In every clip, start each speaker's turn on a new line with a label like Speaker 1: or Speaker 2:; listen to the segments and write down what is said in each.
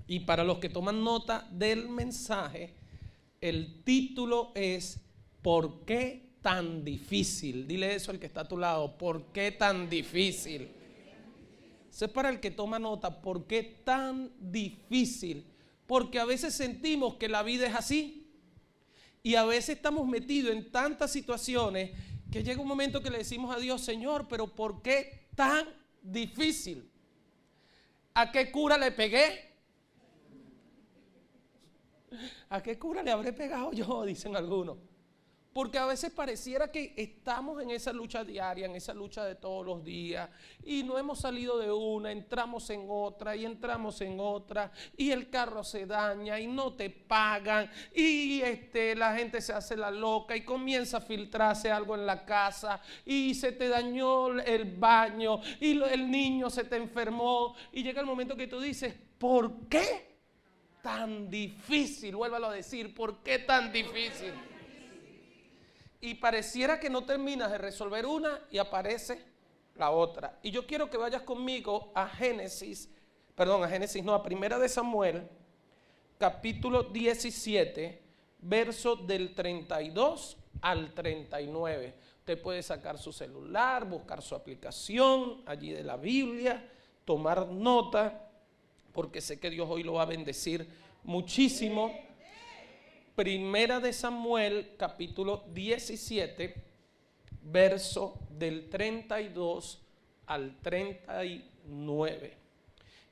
Speaker 1: Y para los que toman nota del mensaje, el título es ¿por qué tan difícil? Dile eso al que está a tu lado, ¿por qué tan difícil? Eso es para el que toma nota, ¿por qué tan difícil? Porque a veces sentimos que la vida es así y a veces estamos metidos en tantas situaciones que llega un momento que le decimos a Dios, Señor, pero ¿por qué tan difícil? ¿A qué cura le pegué? ¿A qué cura le habré pegado yo? Dicen algunos. Porque a veces pareciera que estamos en esa lucha diaria, en esa lucha de todos los días, y no hemos salido de una, entramos en otra y entramos en otra, y el carro se daña y no te pagan, y la gente se hace la loca y comienza a filtrarse algo en la casa, y se te dañó el baño, y el niño se te enfermó, y llega el momento que tú dices, ¿por qué tan difícil? Vuélvalo a decir, ¿por qué tan difícil? Y pareciera que no terminas de resolver una y aparece la otra. Y yo quiero que vayas conmigo a Primera de Samuel, capítulo 17, verso del 32 al 39. Usted puede sacar su celular, buscar su aplicación allí de la Biblia, tomar nota, porque sé que Dios hoy lo va a bendecir muchísimo. Primera de Samuel, capítulo 17, verso del 32 al 39.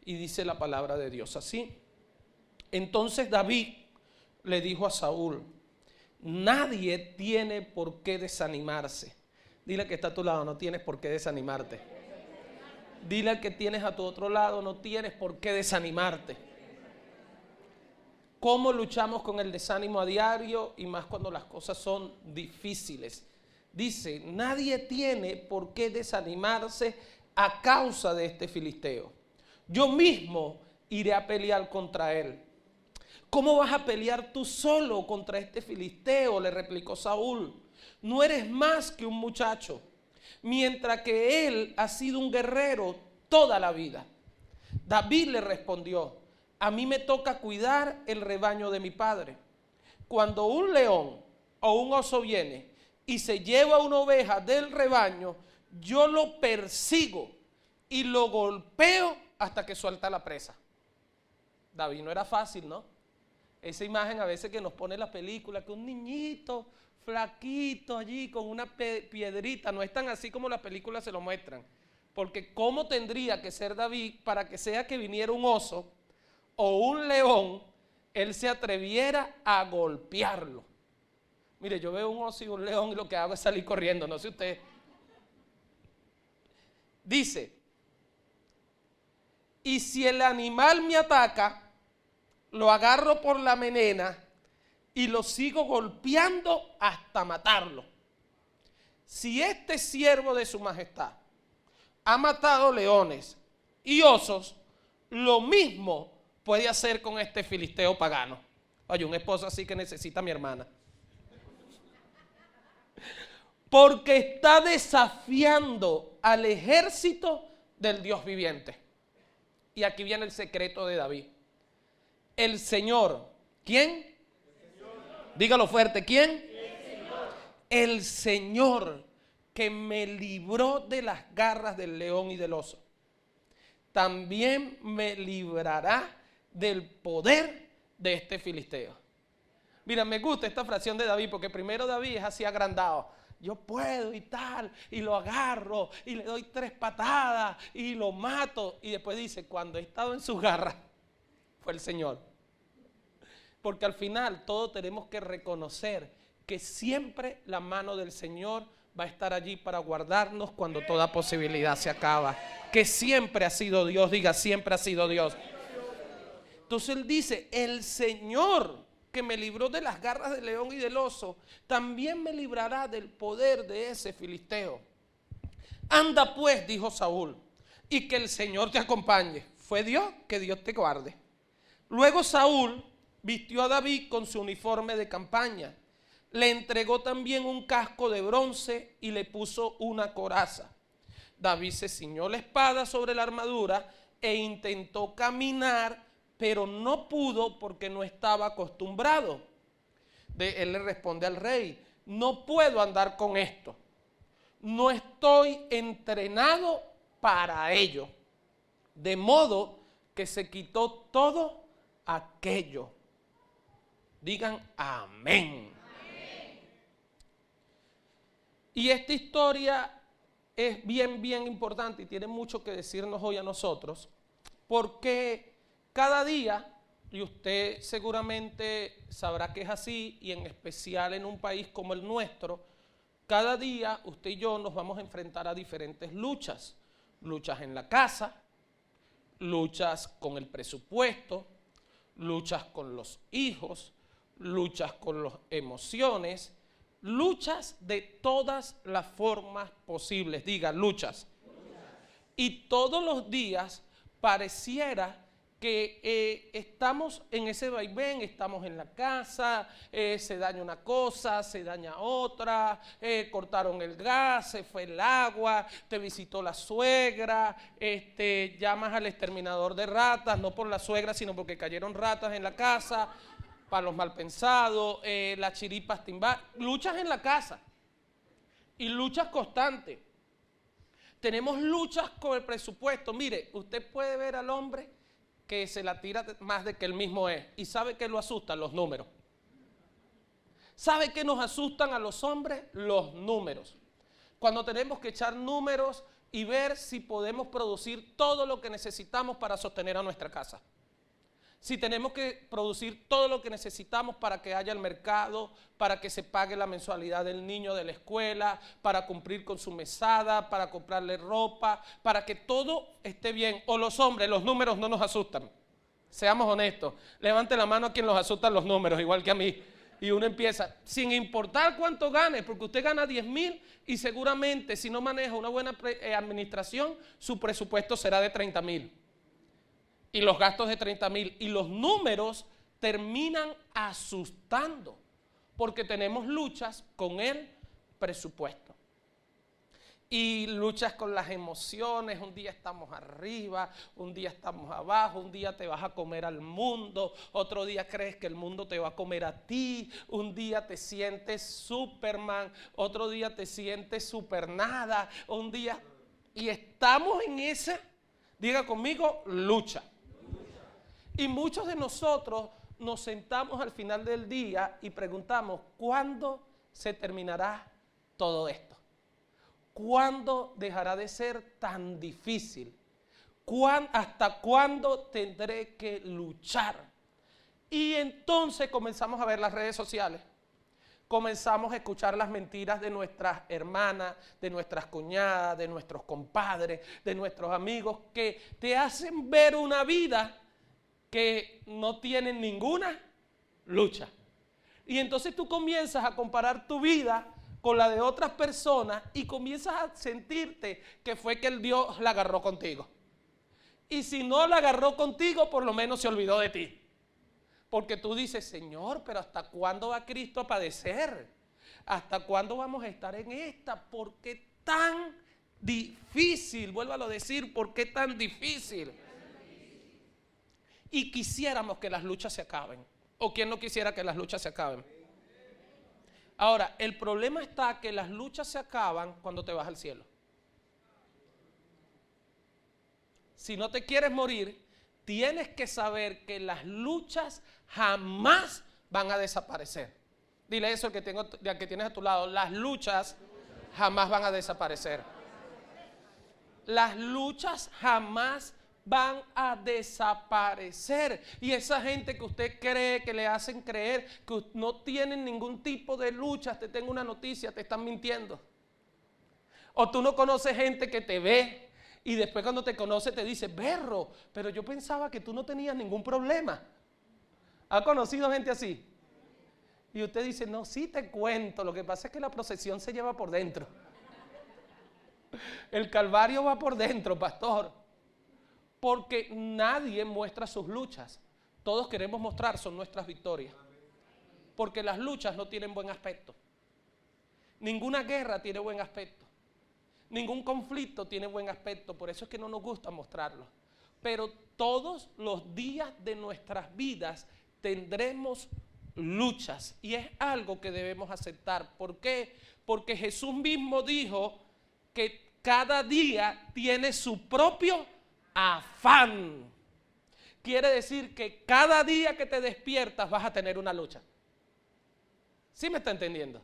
Speaker 1: Y dice la palabra de Dios así. Entonces David le dijo a Saúl, nadie tiene por qué desanimarse. Dile que está a tu lado, no tienes por qué desanimarte. Dile al que tienes a tu otro lado, no tienes por qué desanimarte. ¿Cómo luchamos con el desánimo a diario y más cuando las cosas son difíciles? Dice, nadie tiene por qué desanimarse a causa de este filisteo. Yo mismo iré a pelear contra él. ¿Cómo vas a pelear tú solo contra este filisteo?, le replicó Saúl. No eres más que un muchacho, mientras que él ha sido un guerrero toda la vida. David le respondió, a mí me toca cuidar el rebaño de mi padre. Cuando un león o un oso viene y se lleva una oveja del rebaño, yo lo persigo y lo golpeo hasta que suelta la presa. David no era fácil, ¿no? Esa imagen a veces que nos pone la película, que un niñito flaquito allí con una piedrita, no es tan así como las películas se lo muestran. Porque ¿cómo tendría que ser David para que sea que viniera un oso o un león, él se atreviera a golpearlo? Mire, yo veo un oso y un león y lo que hago es salir corriendo, no sé usted. Dice, y si el animal me ataca, lo agarro por la melena y lo sigo golpeando hasta matarlo. Si este siervo de su majestad ha matado leones y osos, lo mismo puede hacer con este filisteo pagano. Oye, un esposo así que necesita a mi hermana. Porque está desafiando al ejército del Dios viviente. Y aquí viene el secreto de David. El Señor, ¿quién? El Señor. Dígalo fuerte, ¿quién? El Señor. El Señor que me libró de las garras del león y del oso, también me librará del poder de este filisteo. Mira, me gusta esta frase de David, porque primero David es así agrandado. Yo puedo y tal, y lo agarro, y le doy 3 patadas, y lo mato. Y después dice, cuando he estado en sus garras, fue el Señor. Porque al final todos tenemos que reconocer que siempre la mano del Señor va a estar allí para guardarnos cuando toda posibilidad se acaba. Que siempre ha sido Dios, diga, siempre ha sido Dios. Entonces él dice, el Señor que me libró de las garras del león y del oso, también me librará del poder de ese filisteo. Anda pues, dijo Saúl, y que el Señor te acompañe. Fue Dios, que Dios te guarde. Luego Saúl vistió a David con su uniforme de campaña. Le entregó también un casco de bronce y le puso una coraza. David se ciñó la espada sobre la armadura e intentó caminar pero no pudo porque no estaba acostumbrado. Él le responde al rey, no puedo andar con esto, no estoy entrenado para ello. De modo que se quitó todo aquello. Digan amén. Amén. Y esta historia es bien importante y tiene mucho que decirnos hoy a nosotros, porque cada día, y usted seguramente sabrá que es así, y en especial en un país como el nuestro, cada día usted y yo nos vamos a enfrentar a diferentes luchas. Luchas en la casa, luchas con el presupuesto, luchas con los hijos, luchas con las emociones, luchas de todas las formas posibles. Diga, luchas. Y todos los días pareciera que estamos en ese vaivén, estamos en la casa, se daña una cosa, se daña otra, cortaron el gas, se fue el agua, te visitó la suegra, llamas al exterminador de ratas, no por la suegra, sino porque cayeron ratas en la casa, para los malpensados, las chiripas timbadas, luchas en la casa y luchas constantes. Tenemos luchas con el presupuesto. Mire, usted puede ver al hombre que se la tira más de que él mismo es. ¿Y sabe qué lo asustan? Los números. ¿Sabe qué nos asustan a los hombres? Los números. Cuando tenemos que echar números y ver si podemos producir todo lo que necesitamos para sostener a nuestra casa. Si tenemos que producir todo lo que necesitamos para que haya el mercado, para que se pague la mensualidad del niño de la escuela, para cumplir con su mesada, para comprarle ropa, para que todo esté bien. O los hombres, los números no nos asustan. Seamos honestos. Levante la mano a quien los asustan los números, igual que a mí. Y uno empieza, sin importar cuánto gane, porque usted gana 10,000 y seguramente si no maneja una buena administración, su presupuesto será de 30,000. Y los gastos de 30,000 y los números terminan asustando porque tenemos luchas con el presupuesto y luchas con las emociones. Un día estamos arriba, un día estamos abajo, un día te vas a comer al mundo, otro día crees que el mundo te va a comer a ti, un día te sientes Superman, otro día te sientes super nada, un día, y estamos en esa, diga conmigo, lucha. Y muchos de nosotros nos sentamos al final del día y preguntamos, ¿cuándo se terminará todo esto? ¿Cuándo dejará de ser tan difícil? ¿Hasta cuándo tendré que luchar? Y entonces comenzamos a ver las redes sociales. Comenzamos a escuchar las mentiras de nuestras hermanas, de nuestras cuñadas, de nuestros compadres, de nuestros amigos, que te hacen ver una vida que no tienen ninguna lucha. Y entonces tú comienzas a comparar tu vida con la de otras personas y comienzas a sentirte que fue que el Dios la agarró contigo. Y si no la agarró contigo, por lo menos se olvidó de ti. Porque tú dices, Señor, pero ¿hasta cuándo va Cristo a padecer? ¿Hasta cuándo vamos a estar en esta? ¿Por qué tan difícil? Vuélvalo a decir, ¿por qué tan difícil? Y quisiéramos que las luchas se acaben. ¿O quién no quisiera que las luchas se acaben? Ahora, el problema está que las luchas se acaban cuando te vas al cielo. Si no te quieres morir, tienes que saber que las luchas jamás van a desaparecer. Dile eso al que tienes a tu lado. Las luchas jamás van a desaparecer. Las luchas jamás van a desaparecer. Y esa gente que usted cree, que le hacen creer que no tienen ningún tipo de luchas, te tengo una noticia, te están mintiendo. O tú no conoces gente que te ve y después cuando te conoce te dice, berro, pero yo pensaba que tú no tenías ningún problema. ¿Ha conocido gente así? Y usted dice, no, sí te cuento, lo que pasa es que la procesión se lleva por dentro. El calvario va por dentro, pastor. Porque nadie muestra sus luchas. Todos queremos mostrar son nuestras victorias. Porque las luchas no tienen buen aspecto. Ninguna guerra tiene buen aspecto. Ningún conflicto tiene buen aspecto. Por eso es que no nos gusta mostrarlo. pero todos los días de nuestras vidas tendremos luchas y es algo que debemos aceptar. ¿Por qué? Porque Jesús mismo dijo que cada día tiene su propio afán. Quiere decir que cada día que te despiertas vas a tener una lucha. ¿Sí me está entendiendo?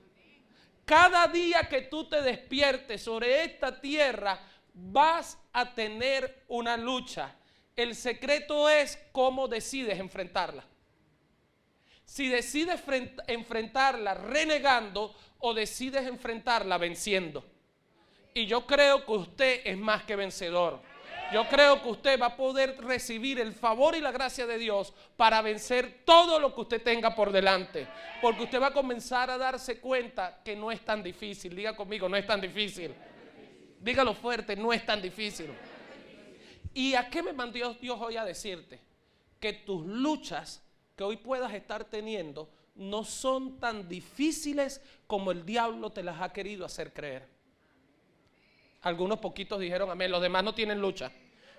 Speaker 1: Cada día que tú te despiertes sobre esta tierra vas a tener una lucha. El secreto es cómo decides enfrentarla. Si decides enfrentarla renegando o decides enfrentarla venciendo. Y yo creo que usted es más que vencedor. Yo creo que usted va a poder recibir el favor y la gracia de Dios para vencer todo lo que usted tenga por delante. Porque usted va a comenzar a darse cuenta que no es tan difícil. Diga conmigo, no es tan difícil. Dígalo fuerte, no es tan difícil. ¿Y a qué me mandó Dios hoy a decirte? Que tus luchas que hoy puedas estar teniendo no son tan difíciles como el diablo te las ha querido hacer creer. Algunos poquitos dijeron amén, los demás no tienen lucha.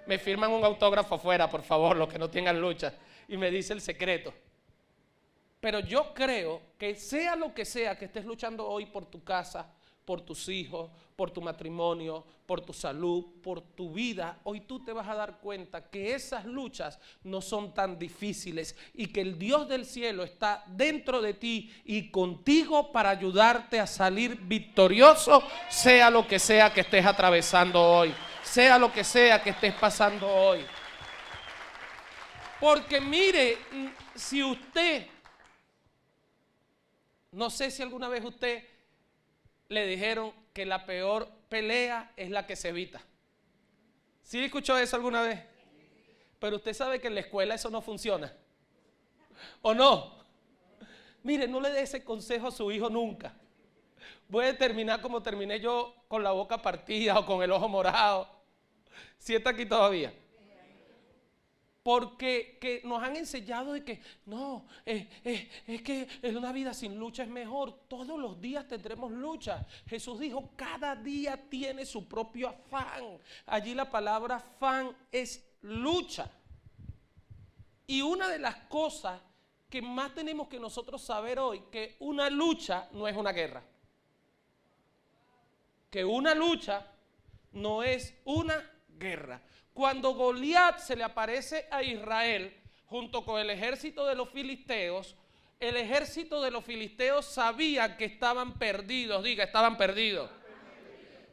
Speaker 1: Me firman un autógrafo afuera, por favor, los que no tengan lucha. Y me dice el secreto. Pero yo creo que sea lo que sea que estés luchando hoy por tu casa, por tus hijos, por tu matrimonio, por tu salud, por tu vida, hoy tú te vas a dar cuenta que esas luchas no son tan difíciles y que el Dios del cielo está dentro de ti y contigo para ayudarte a salir victorioso, sea lo que sea que estés atravesando hoy, sea lo que sea que estés pasando hoy. Porque mire, si usted, no sé si alguna vez usted le dijeron que la peor pelea es la que se evita. ¿Sí escuchó eso alguna vez? Pero usted sabe que en la escuela eso no funciona. ¿O no? Mire, no le dé ese consejo a su hijo nunca. Voy a terminar como terminé yo, con la boca partida o con el ojo morado. ¿Sí está aquí todavía? Porque que nos han enseñado de que no, es que una vida sin lucha es mejor. Todos los días tendremos lucha. Jesús dijo, cada día tiene su propio afán. Allí la palabra afán es lucha. Y una de las cosas que más tenemos que nosotros saber hoy, que una lucha no es una guerra. Que una lucha no es una guerra. Cuando Goliat se le aparece a Israel junto con el ejército de los filisteos, el ejército de los filisteos sabía que estaban perdidos. Diga, estaban perdidos.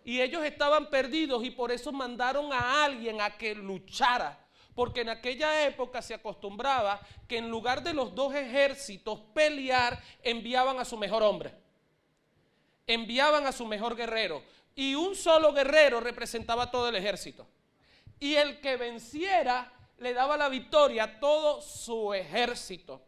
Speaker 1: Y ellos estaban perdidos y por eso mandaron a alguien a que luchara. Porque en aquella época se acostumbraba que en lugar de los dos ejércitos pelear, enviaban a su mejor hombre. Enviaban a su mejor guerrero. Y un solo guerrero representaba todo el ejército. Y el que venciera le daba la victoria a todo su ejército.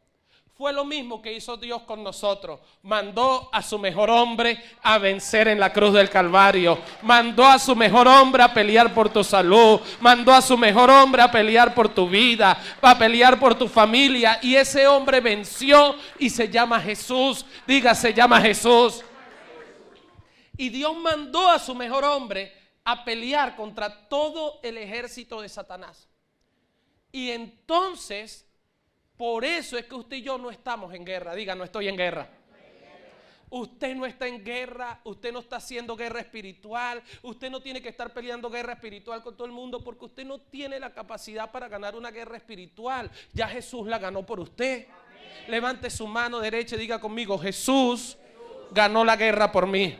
Speaker 1: Fue lo mismo que hizo Dios con nosotros. Mandó a su mejor hombre a vencer en la cruz del Calvario. Mandó a su mejor hombre a pelear por tu salud. Mandó a su mejor hombre a pelear por tu vida, a pelear por tu familia. Y ese hombre venció y se llama Jesús. Diga, se llama Jesús. Y Dios mandó a su mejor hombre a pelear contra todo el ejército de Satanás. Y entonces, por eso es que usted y yo no estamos en guerra. Diga, no estoy en guerra. Usted no está en guerra, usted no está haciendo guerra espiritual, usted no tiene que estar peleando guerra espiritual con todo el mundo porque usted no tiene la capacidad para ganar una guerra espiritual. Ya Jesús la ganó por usted. Levante su mano derecha y diga conmigo, Jesús ganó la guerra por mí.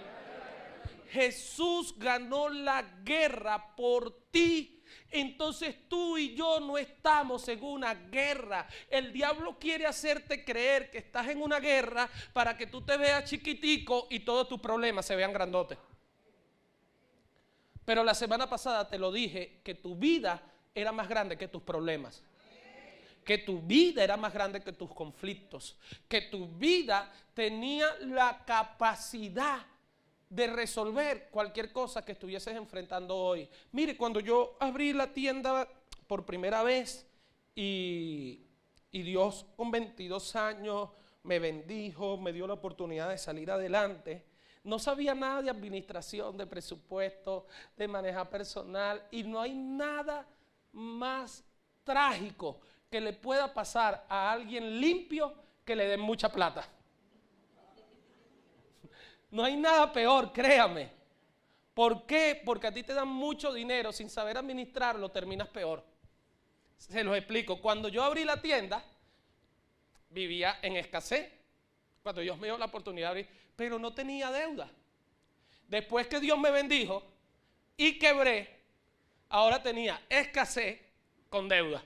Speaker 1: Jesús ganó la guerra por ti. Entonces tú y yo no estamos en una guerra. El diablo quiere hacerte creer que estás en una guerra para que tú te veas chiquitico y todos tus problemas se vean grandotes. Pero la semana pasada te lo dije, que tu vida era más grande que tus problemas. Que tu vida era más grande que tus conflictos. Que tu vida tenía la capacidad de resolver cualquier cosa que estuvieses enfrentando hoy. Mire, cuando yo abrí la tienda por primera vez y Dios con 22 años me bendijo, me dio la oportunidad de salir adelante, no sabía nada de administración, de presupuesto, de manejar personal y no hay nada más trágico que le pueda pasar a alguien limpio que le den mucha plata. No hay nada peor, créame. ¿Por qué? Porque a ti te dan mucho dinero, sin saber administrarlo, terminas peor. Se los explico. Cuando yo abrí la tienda, vivía en escasez. Cuando Dios me dio la oportunidad de abrir, pero no tenía deuda. Después que Dios me bendijo y quebré, ahora tenía escasez con deuda.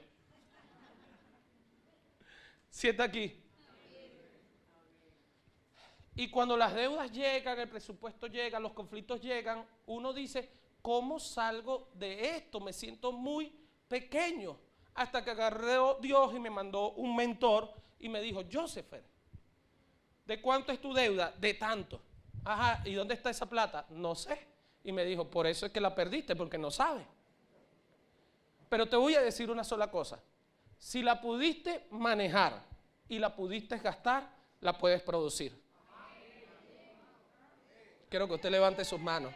Speaker 1: Sienta aquí. Y cuando las deudas llegan, el presupuesto llega, los conflictos llegan, uno dice, ¿cómo salgo de esto? Me siento muy pequeño. Hasta que agarré a Dios y me mandó un mentor y me dijo, Joseph, ¿de cuánto es tu deuda? De tanto. Ajá, ¿y dónde está esa plata? No sé. Y me dijo, por eso es que la perdiste, porque no sabes. Pero te voy a decir una sola cosa. Si la pudiste manejar y la pudiste gastar, la puedes producir. Quiero que usted levante sus manos.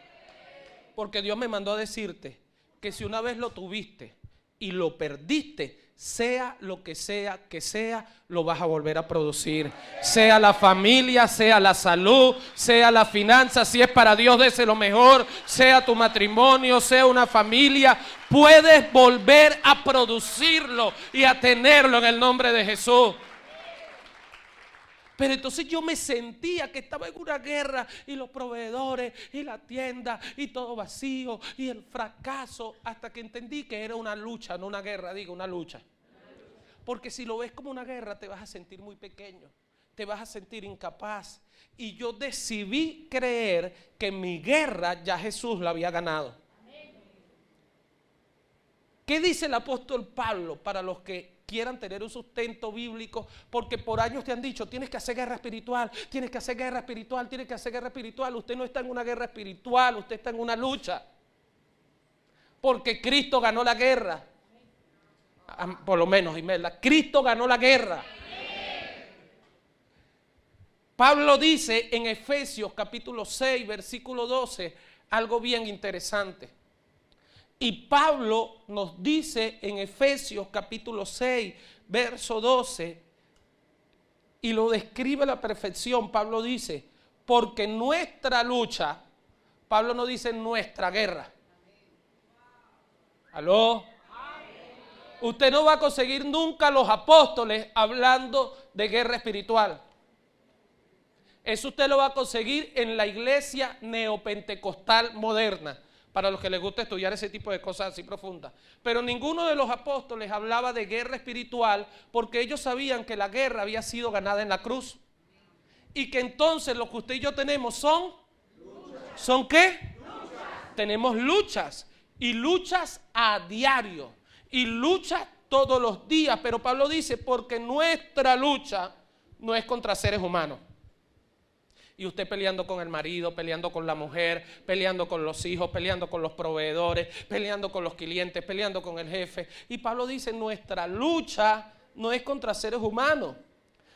Speaker 1: Porque Dios me mandó a decirte que si una vez lo tuviste y lo perdiste, sea lo que sea, lo vas a volver a producir. Sea la familia, sea la salud, sea la finanza, si es para Dios, dese lo mejor, sea tu matrimonio, sea una familia, puedes volver a producirlo y a tenerlo en el nombre de Jesús. Pero entonces yo me sentía que estaba en una guerra y los proveedores y la tienda y todo vacío y el fracaso, hasta que entendí que era una lucha, no una guerra, digo una lucha. Porque si lo ves como una guerra te vas a sentir muy pequeño, te vas a sentir incapaz. Y yo decidí creer que mi guerra ya Jesús la había ganado. ¿Qué dice el apóstol Pablo para los que quieran tener un sustento bíblico? Porque por años te han dicho, tienes que hacer guerra espiritual, tienes que hacer guerra espiritual, tienes que hacer guerra espiritual. Usted no está en una guerra espiritual, usted está en una lucha. Porque Cristo ganó la guerra. Por lo menos, Imelda, Cristo ganó la guerra. Pablo dice en Efesios capítulo 6, versículo 12, algo bien interesante. Y Pablo nos dice en Efesios capítulo 6, verso 12, y lo describe a la perfección. Pablo dice, porque nuestra lucha, Pablo no dice nuestra guerra. ¿Aló? Usted no va a conseguir nunca a los apóstoles hablando de guerra espiritual. Eso usted lo va a conseguir en la iglesia neopentecostal moderna, para los que les gusta estudiar ese tipo de cosas así profundas. Pero ninguno de los apóstoles hablaba de guerra espiritual, porque ellos sabían que la guerra había sido ganada en la cruz. Y que entonces lo que usted y yo tenemos son... ¿Son qué? Tenemos luchas. Y luchas a diario. Y luchas todos los días. Pero Pablo dice, porque nuestra lucha no es contra seres humanos. Y usted peleando con el marido, peleando con la mujer, peleando con los hijos, peleando con los proveedores, peleando con los clientes, peleando con el jefe. Y Pablo dice, nuestra lucha no es contra seres humanos,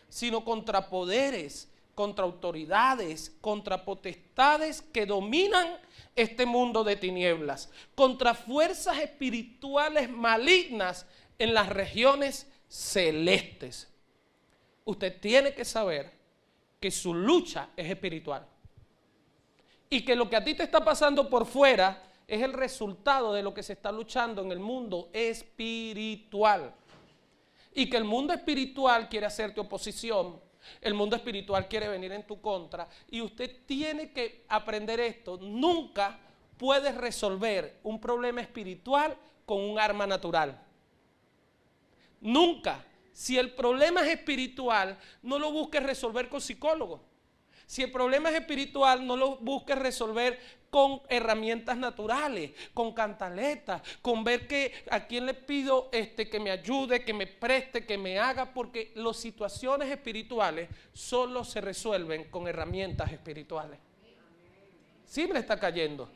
Speaker 1: sino contra poderes, contra autoridades, contra potestades que dominan este mundo de tinieblas, contra fuerzas espirituales malignas en las regiones celestes. Usted tiene que saber que su lucha es espiritual y que lo que a ti te está pasando por fuera es el resultado de lo que se está luchando en el mundo espiritual, y que el mundo espiritual quiere hacerte oposición, el mundo espiritual quiere venir en tu contra, y usted tiene que aprender esto. Nunca puedes resolver un problema espiritual con un arma natural, nunca. Si el problema es espiritual, no lo busques resolver con psicólogos. Si el problema es espiritual, no lo busques resolver con herramientas naturales, con cantaletas, con ver a quién le pido que me ayude, que me preste, que me haga, porque las situaciones espirituales solo se resuelven con herramientas espirituales. ¿Sí me está cayendo?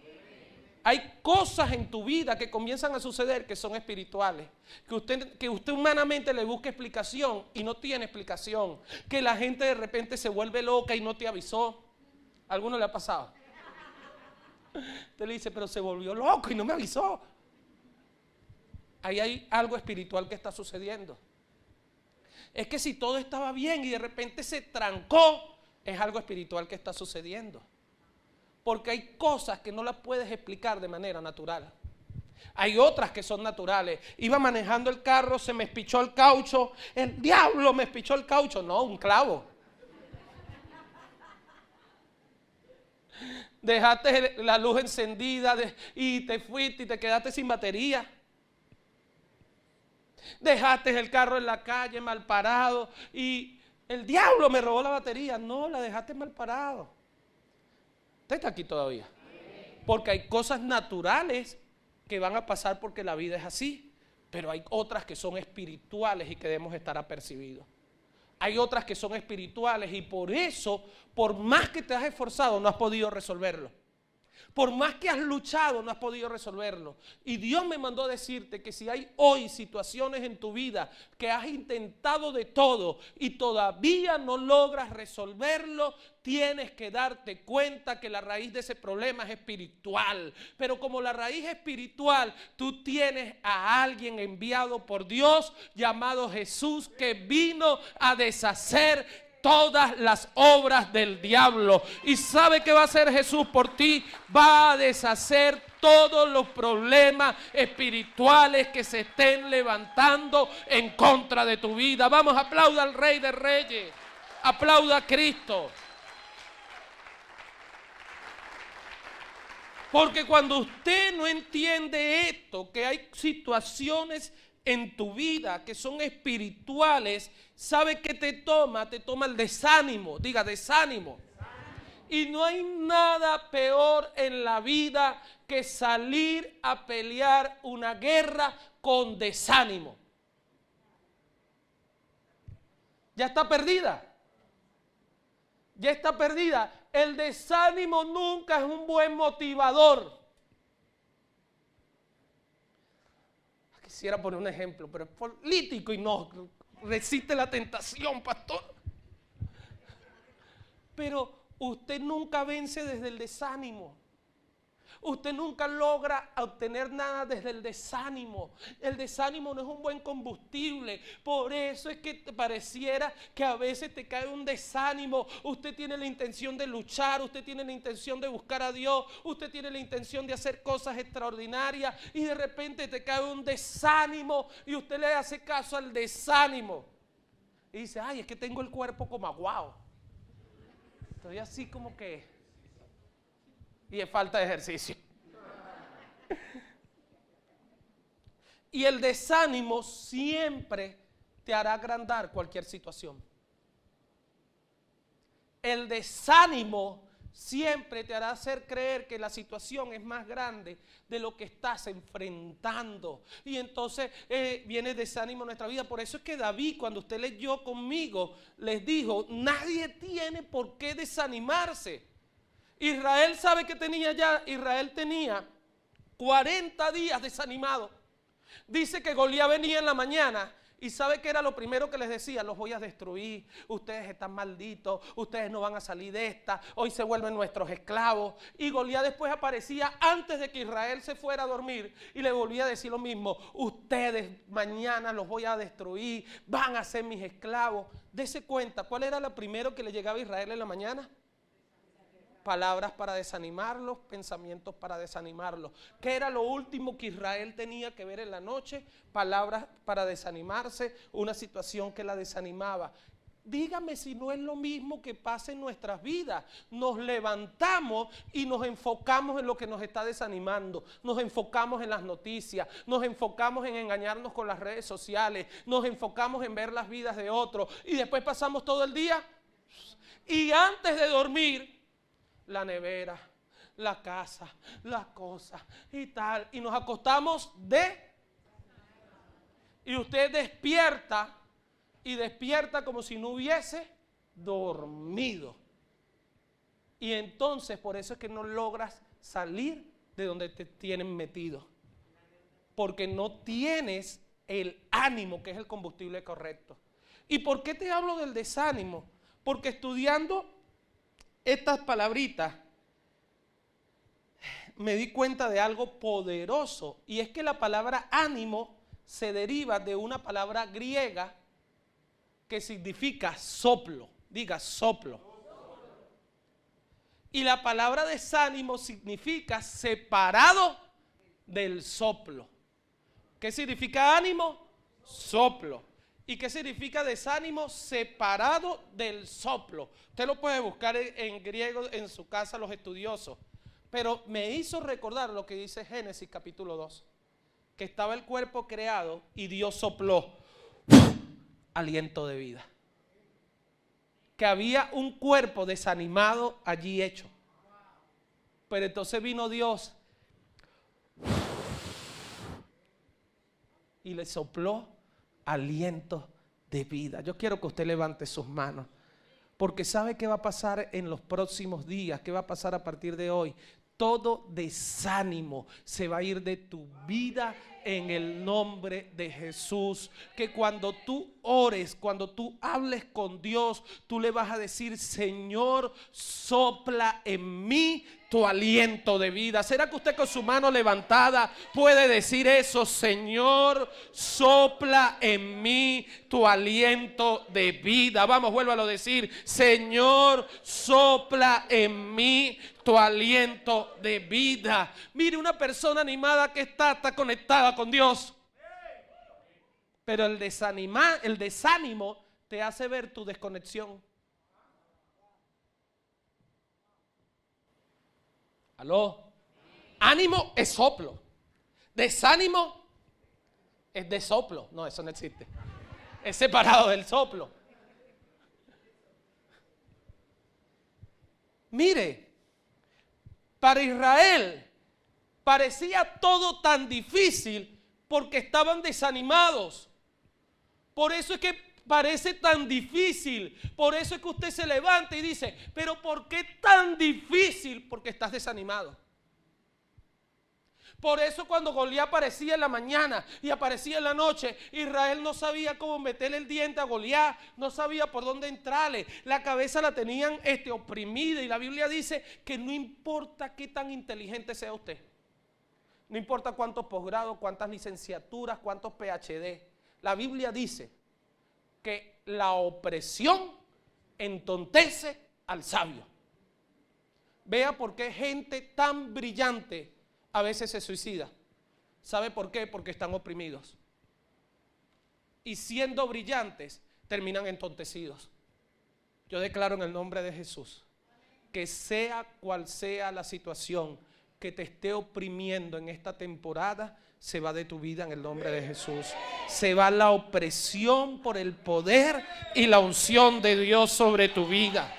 Speaker 1: Hay cosas en tu vida que comienzan a suceder que son espirituales, que usted humanamente le busca explicación y no tiene explicación, que la gente de repente se vuelve loca y no te avisó. ¿A alguno le ha pasado? Usted le dice, pero se volvió loco y no me avisó. ahí hay algo espiritual que está sucediendo. Es que si todo estaba bien y de repente se trancó, es algo espiritual que está sucediendo. Porque hay cosas que no las puedes explicar de manera natural. Hay otras que son naturales. Iba manejando el carro, se me espichó el caucho. El diablo me espichó el caucho. No, un clavo. Dejaste la luz encendida y te fuiste y te quedaste sin batería. Dejaste el carro en la calle mal parado y el diablo me robó la batería. No, la dejaste mal parado. Usted está aquí todavía. Porque hay cosas naturales que van a pasar porque la vida es así. Pero hay otras que son espirituales y que debemos estar apercibidos. Hay otras que son espirituales y por eso, por más que te has esforzado, no has podido resolverlo. Por más que has luchado, no has podido resolverlo. Y Dios me mandó a decirte que si hay hoy situaciones en tu vida que has intentado de todo y todavía no logras resolverlo, tienes que darte cuenta que la raíz de ese problema es espiritual. Pero como la raíz es espiritual, tú tienes a alguien enviado por Dios llamado Jesús que vino a deshacer todas las obras del diablo. ¿Y sabe qué va a hacer Jesús por ti? Va a deshacer todos los problemas espirituales que se estén levantando en contra de tu vida. Vamos, aplauda al Rey de Reyes. Aplauda a Cristo. Porque cuando usted no entiende esto, que hay situaciones en tu vida que son espirituales, ¿sabe qué te toma? Te toma el desánimo. Diga, desánimo. Y no hay nada peor en la vida que salir a pelear una guerra con desánimo. Ya está perdida. Ya está perdida. El desánimo nunca es un buen motivador. Quisiera poner un ejemplo, pero es político y no resiste la tentación, pastor. Pero usted nunca vence desde el desánimo. Usted nunca logra obtener nada desde el desánimo. El desánimo no es un buen combustible. Por eso es que te pareciera que a veces te cae un desánimo. Usted tiene la intención de luchar, usted tiene la intención de buscar a Dios, usted tiene la intención de hacer cosas extraordinarias y de repente te cae un desánimo y usted le hace caso al desánimo. Y dice, ay, es que tengo el cuerpo como aguado. Estoy así como que... y es falta de ejercicio. Y el desánimo siempre te hará agrandar cualquier situación. El desánimo siempre te hará hacer creer que la situación es más grande de lo que estás enfrentando. Y entonces viene desánimo en nuestra vida. Por eso es que David, cuando usted leyó conmigo, les dijo, nadie tiene por qué desanimarse. Israel, ¿sabe qué tenía ya? Israel tenía 40 días desanimado. Dice que Goliat venía en la mañana y ¿sabe qué era lo primero que les decía? Los voy a destruir, ustedes están malditos, ustedes no van a salir de esta, hoy se vuelven nuestros esclavos. Y Goliat después aparecía antes de que Israel se fuera a dormir y le volvía a decir lo mismo, ustedes mañana los voy a destruir, van a ser mis esclavos. Dese cuenta, ¿cuál era lo primero que le llegaba a Israel en la mañana? Palabras para desanimarlos, pensamientos para desanimarlos. ¿Qué era lo último que Israel tenía que ver en la noche? Palabras para desanimarse, una situación que la desanimaba. Dígame si no es lo mismo que pasa en nuestras vidas. Nos levantamos y nos enfocamos en lo que nos está desanimando. Nos enfocamos en las noticias, nos enfocamos en engañarnos con las redes sociales, nos enfocamos en ver las vidas de otros y después pasamos todo el día y antes de dormir la nevera, la casa, las cosas y tal. Y nos acostamos y usted despierta y despierta como si no hubiese dormido. Y entonces por eso es que no logras salir de donde te tienen metido. Porque no tienes el ánimo que es el combustible correcto. ¿Y por qué te hablo del desánimo? Porque estudiando estas palabritas, me di cuenta de algo poderoso, y es que la palabra ánimo se deriva de una palabra griega que significa soplo. Diga soplo. Y la palabra desánimo significa separado del soplo. ¿Qué significa ánimo? Soplo. ¿Y qué significa desánimo? Separado del soplo. Usted lo puede buscar en griego en su casa, los estudiosos. Pero me hizo recordar lo que dice Génesis capítulo 2. Que estaba el cuerpo creado y Dios sopló aliento de vida. Que había un cuerpo desanimado allí hecho. Pero entonces vino Dios y le sopló aliento de vida. Yo quiero que usted levante sus manos, porque sabe qué va a pasar en los próximos días, qué va a pasar a partir de hoy. Todo desánimo se va a ir de tu vida en el nombre de Jesús. Que cuando tú ores, cuando tú hables con Dios, tú le vas a decir: Señor, sopla en mí tu aliento de vida. ¿Será que usted con su mano levantada puede decir eso? Señor, sopla en mí tu aliento de vida. Vamos, vuélvalo a decir: Señor, sopla en mí tu aliento de vida. Mire, una persona animada que está conectada con Dios. Pero el desánimo te hace ver tu desconexión. ¿Aló? Ánimo es soplo. Desánimo es de soplo. No, eso no existe. Es separado del soplo. Mire, para Israel parecía todo tan difícil porque estaban desanimados. Por eso es que parece tan difícil. Por eso es que usted se levanta y dice: pero ¿por qué tan difícil? Porque estás desanimado. Por eso cuando Goliat aparecía en la mañana y aparecía en la noche, Israel no sabía cómo meterle el diente a Goliat, no sabía por dónde entrarle, la cabeza la tenían oprimida. Y la Biblia dice que no importa qué tan inteligente sea usted, no importa cuántos posgrados, cuántas licenciaturas, cuántos PhD, la Biblia dice que la opresión entontece al sabio. Vea por qué gente tan brillante a veces se suicida. ¿Sabe por qué? Porque están oprimidos. Y siendo brillantes, terminan entontecidos. Yo declaro en el nombre de Jesús que sea cual sea la situación que te esté oprimiendo en esta temporada, se va de tu vida en el nombre de Jesús. Se va la opresión por el poder y la unción de Dios sobre tu vida.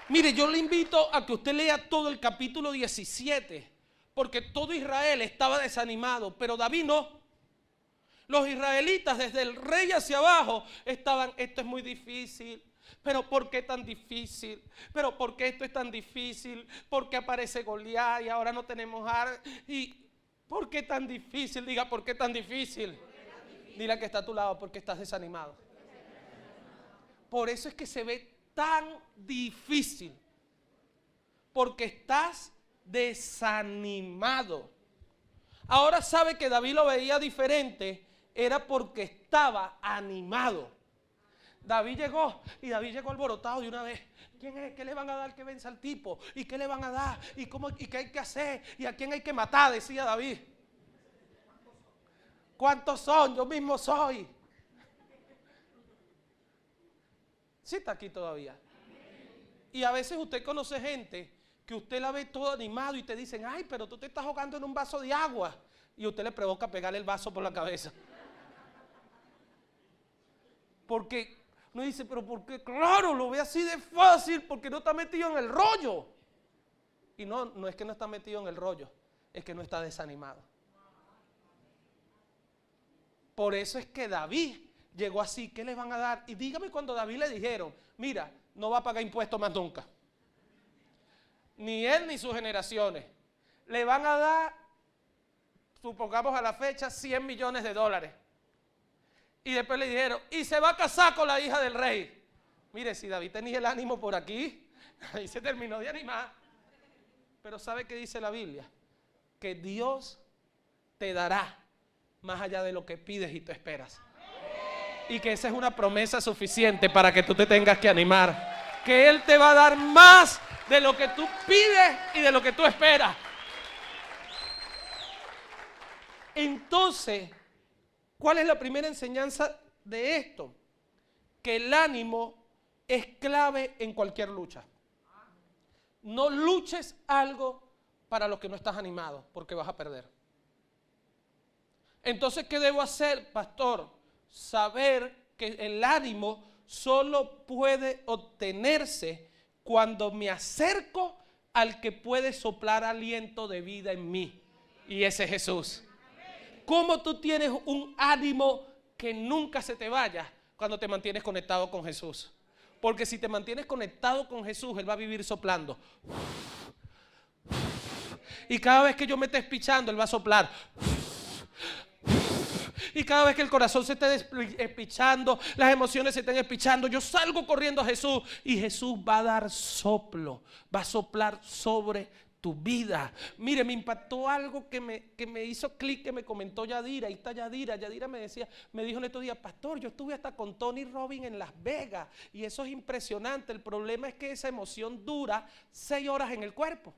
Speaker 1: Mire, yo le invito a que usted lea todo el capítulo 17, porque todo Israel estaba desanimado, pero David no. Los israelitas desde el rey hacia abajo estaban: esto es muy difícil. Pero ¿por qué tan difícil? Pero ¿por qué esto es tan difícil? ¿Por qué aparece Goliat y ahora no tenemos ¿Y por qué tan difícil? Diga: ¿por qué tan difícil? Dile al que está a tu lado: porque estás desanimado. Por eso es que se ve tan difícil, porque estás desanimado. Ahora sabe que David lo veía diferente, era porque estaba animado. David llegó alborotado de una vez. ¿Quién es? ¿Qué le van a dar que venza al tipo? ¿Y qué le van a dar? ¿Y cómo? ¿Y qué hay que hacer? ¿Y a quién hay que matar? Decía David. ¿Cuántos son? Yo mismo soy. Sí está aquí todavía. Y a veces usted conoce gente que usted la ve todo animado y te dicen: ay, pero tú te estás ahogando en un vaso de agua. Y usted le provoca pegarle el vaso por la cabeza. Porque uno dice: pero ¿por qué? Claro, lo ve así de fácil, porque no está metido en el rollo. Y no es que no está metido en el rollo, es que no está desanimado. Por eso es que David llegó así: ¿qué le van a dar? Y dígame cuando David le dijeron: mira, no va a pagar impuestos más nunca. Ni él ni sus generaciones. Le van a dar, supongamos a la fecha, $100 millones. Y después le dijeron: y se va a casar con la hija del rey. Mire, si David tenía el ánimo por aquí, ahí se terminó de animar. Pero ¿sabe qué dice la Biblia? Que Dios te dará más allá de lo que pides y te esperas. Y que esa es una promesa suficiente para que tú te tengas que animar. Que Él te va a dar más de lo que tú pides y de lo que tú esperas. Entonces, ¿cuál es la primera enseñanza de esto? Que el ánimo es clave en cualquier lucha. No luches algo para lo que no estás animado, porque vas a perder. Entonces, ¿qué debo hacer, pastor? Saber que el ánimo solo puede obtenerse cuando me acerco al que puede soplar aliento de vida en mí. Y ese es Jesús. ¿Cómo tú tienes un ánimo que nunca se te vaya? Cuando te mantienes conectado con Jesús. Porque si te mantienes conectado con Jesús, Él va a vivir soplando. Y cada vez que yo me esté espichando, Él va a soplar. Y cada vez que el corazón se esté espichando, las emociones se estén espichando, yo salgo corriendo a Jesús. Y Jesús va a dar soplo, va a soplar sobre tu vida. Mire, me impactó algo que me hizo clic, que me comentó Yadira. Ahí está Yadira. Yadira me dijo en estos días: pastor, yo estuve hasta con Tony Robbins en Las Vegas y eso es impresionante. El problema es que esa emoción dura 6 horas en el cuerpo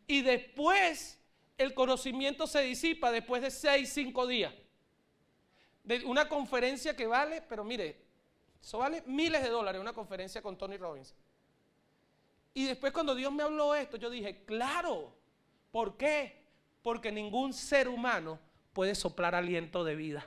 Speaker 1: y después el conocimiento se disipa después de 6-5 días de una conferencia que vale, pero mire, eso vale miles de dólares, una conferencia con Tony Robbins. Y después, cuando Dios me habló esto, yo dije, claro. ¿Por qué? Porque ningún ser humano puede soplar aliento de vida.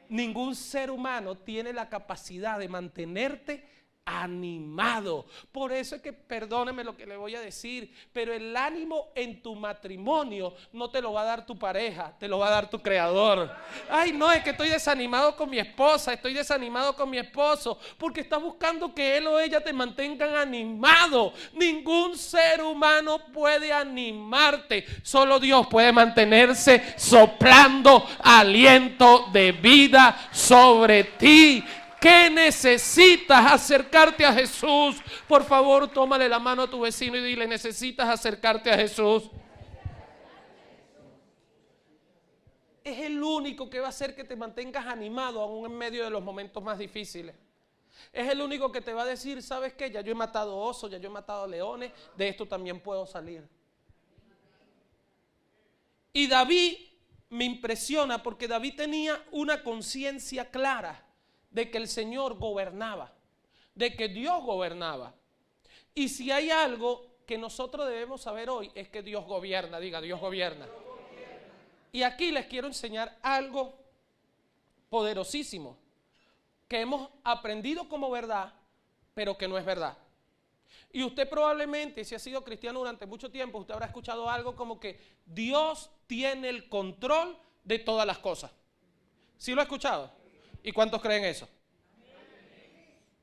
Speaker 1: Ningún ser humano tiene la capacidad de mantenerte animado. Por eso es que, perdóneme lo que le voy a decir, pero el ánimo en tu matrimonio no te lo va a dar tu pareja, te lo va a dar tu creador. Ay, no, es que estoy desanimado con mi esposa, estoy desanimado con mi esposo, porque estás buscando que él o ella te mantengan animado. Ningún ser humano puede animarte, solo Dios puede mantenerse soplando aliento de vida sobre ti. ¿Qué necesitas? Acercarte a Jesús. Por favor, tómale la mano a tu vecino y dile: necesitas acercarte a Jesús. Es el único que va a hacer que te mantengas animado aún en medio de los momentos más difíciles. Es el único que te va a decir: ¿sabes qué? Ya yo he matado osos, ya yo he matado leones, de esto también puedo salir. Y David me impresiona porque David tenía una conciencia clara de que el Señor gobernaba, de que Dios gobernaba. Y si hay algo que nosotros debemos saber hoy, es que Dios gobierna. Diga: Dios gobierna. Y aquí les quiero enseñar algo poderosísimo que hemos aprendido como verdad, pero que no es verdad. Y usted probablemente, si ha sido cristiano durante mucho tiempo, usted habrá escuchado algo como que Dios tiene el control de todas las cosas. ¿Sí lo ha escuchado? ¿Y cuántos creen eso?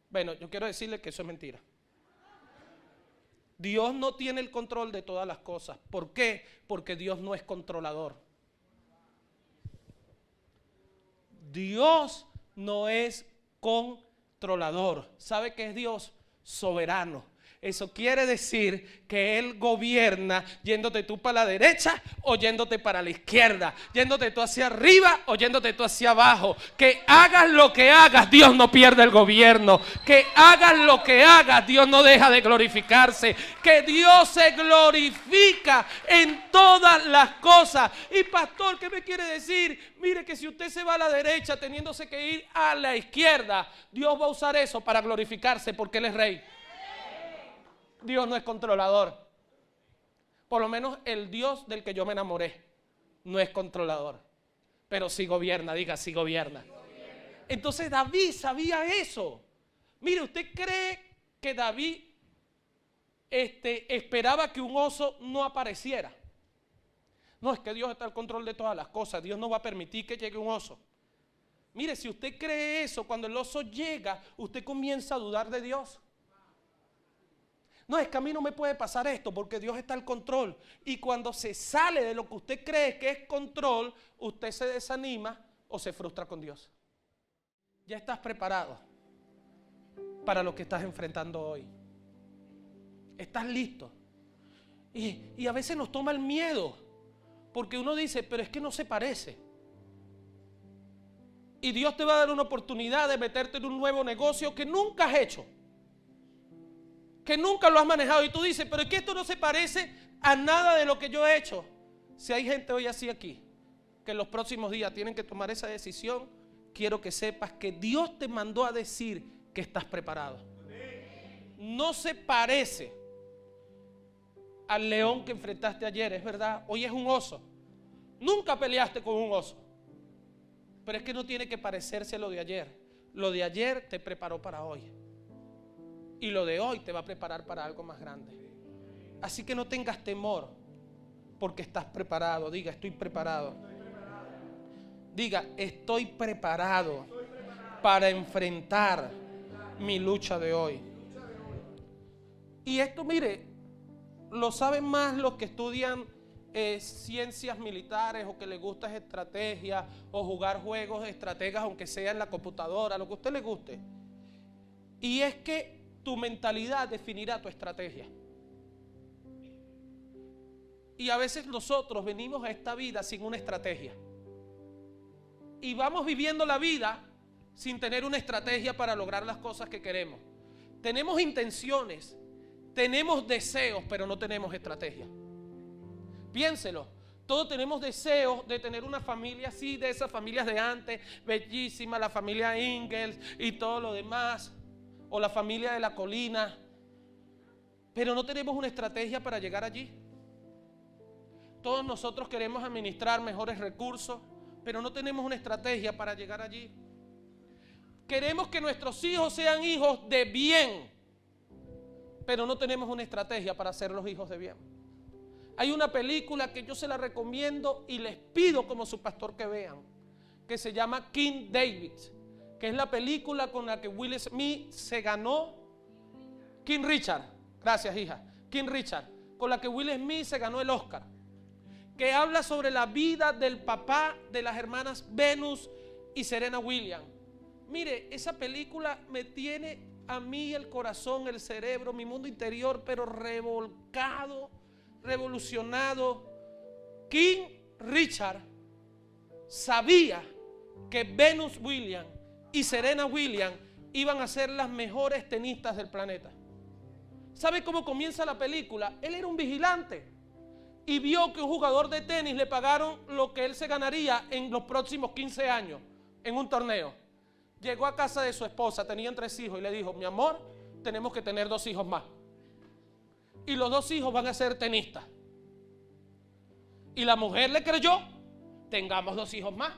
Speaker 1: Bueno, yo quiero decirle que eso es mentira. Dios no tiene el control de todas las cosas. ¿Por qué? Porque Dios no es controlador. Dios no es controlador. ¿Sabe qué es Dios? Soberano. Eso quiere decir que Él gobierna yéndote tú para la derecha o yéndote para la izquierda, yéndote tú hacia arriba o yéndote tú hacia abajo. Que hagas lo que hagas, Dios no pierde el gobierno. Que hagas lo que hagas, Dios no deja de glorificarse. Que Dios se glorifica en todas las cosas. Y pastor, ¿qué me quiere decir? Mire, que si usted se va a la derecha teniéndose que ir a la izquierda, Dios va a usar eso para glorificarse porque Él es rey. Dios no es controlador. Por lo menos el Dios del que yo me enamoré no es controlador, pero sí gobierna. Diga: sí gobierna. Entonces David sabía eso. Mire, ¿usted cree que David esperaba que un oso no apareciera? No, es que Dios está al control de todas las cosas. Dios no va a permitir que llegue un oso. Mire, si usted cree eso, cuando el oso llega, usted comienza a dudar de Dios. No, es que a mí no me puede pasar esto porque Dios está al control. Y cuando se sale de lo que usted cree que es control, usted se desanima o se frustra con Dios. Ya estás preparado para lo que estás enfrentando hoy. ¿Estás listo? Y a veces nos toma el miedo, porque uno dice, pero es que no se parece. Y Dios te va a dar una oportunidad de meterte en un nuevo negocio que nunca has hecho, que nunca lo has manejado. Y tú dices, pero es que esto no se parece a nada de lo que yo he hecho. Si hay gente hoy así aquí, que en los próximos días tienen que tomar esa decisión, quiero que sepas que Dios te mandó a decir que estás preparado. No se parece al león que enfrentaste ayer, es verdad. Hoy es un oso. Nunca peleaste con un oso. Pero es que no tiene que parecerse a lo de ayer. Lo de ayer te preparó para hoy. Y lo de hoy te va a preparar para algo más grande. Así que no tengas temor, porque estás preparado. Diga, estoy preparado. Diga, estoy preparado para enfrentar mi lucha de hoy. Y esto, mire, lo saben más los que estudian ciencias militares, o que les gusta estrategia, o jugar juegos de estrategas, aunque sea en la computadora, lo que a usted le guste. Y es que tu mentalidad definirá tu estrategia. Y a veces nosotros venimos a esta vida sin una estrategia. Y vamos viviendo la vida sin tener una estrategia para lograr las cosas que queremos. Tenemos intenciones, tenemos deseos, pero no tenemos estrategia. Piénselo, todos tenemos deseos de tener una familia así, de esas familias de antes, bellísima, la familia Ingalls y todo lo demás, o la familia de la colina, pero no tenemos una estrategia para llegar allí. Todos nosotros queremos administrar mejores recursos, pero no tenemos una estrategia para llegar allí. Queremos que nuestros hijos sean hijos de bien, pero no tenemos una estrategia para ser los hijos de bien. Hay una película que yo se la recomiendo y les pido como su pastor que vean, que se llama King David, que es la película con la que Will Smith se ganó, King Richard, gracias hija, King Richard, con la que Will Smith se ganó el Oscar, que habla sobre la vida del papá de las hermanas Venus y Serena Williams. Mire, esa película me tiene a mí el corazón, el cerebro, mi mundo interior, pero revolcado, revolucionado. King Richard sabía que Venus Williams y Serena Williams iban a ser las mejores tenistas del planeta. ¿Sabe cómo comienza la película? Él era un vigilante y vio que un jugador de tenis le pagaron lo que él se ganaría en los próximos 15 años en un torneo. Llegó a casa de su esposa, tenían 3 hijos, y le dijo, mi amor, tenemos que tener 2 hijos más. Y los 2 hijos van a ser tenistas. Y la mujer le creyó, tengamos 2 hijos más.